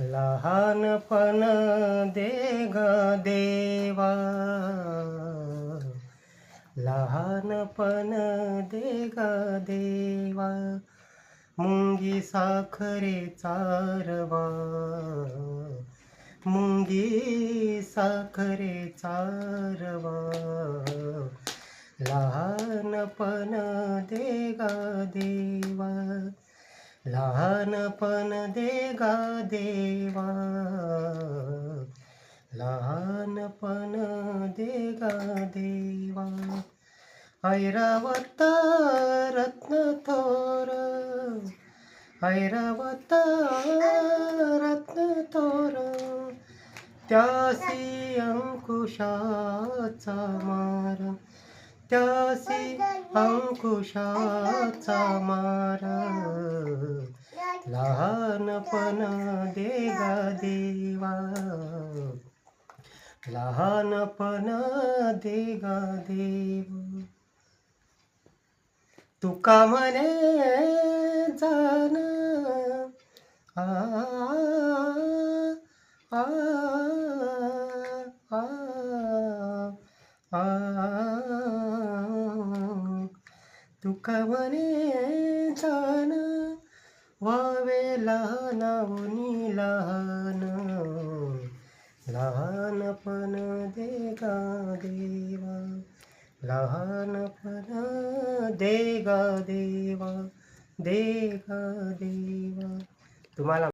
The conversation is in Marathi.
लहानपण दे ग देवा, लहानपण दे ग देवा, मुंगी साखरेचा रवा, मुंगी साखरेचा रवा, लहानपण दे ग देवा, लहानपण दे ग देवा, लहानपण दे ग देवा. ऐरावत रत्न थोर, ऐरावत रत्न थोर, त्यासी अंकुशाचा मार, त्यासी अंकुशाचा मार, लहानपण दे ग देवा, लहानपण दे ग देवा. तुका म्हणे जाण आ आ आ आ तुका म्हणे जाण व्हावे लहानाहुनी लहान, लहानपण दे ग देवा, लहानपण दे ग देवा, दे ग देवा. तुम्हाला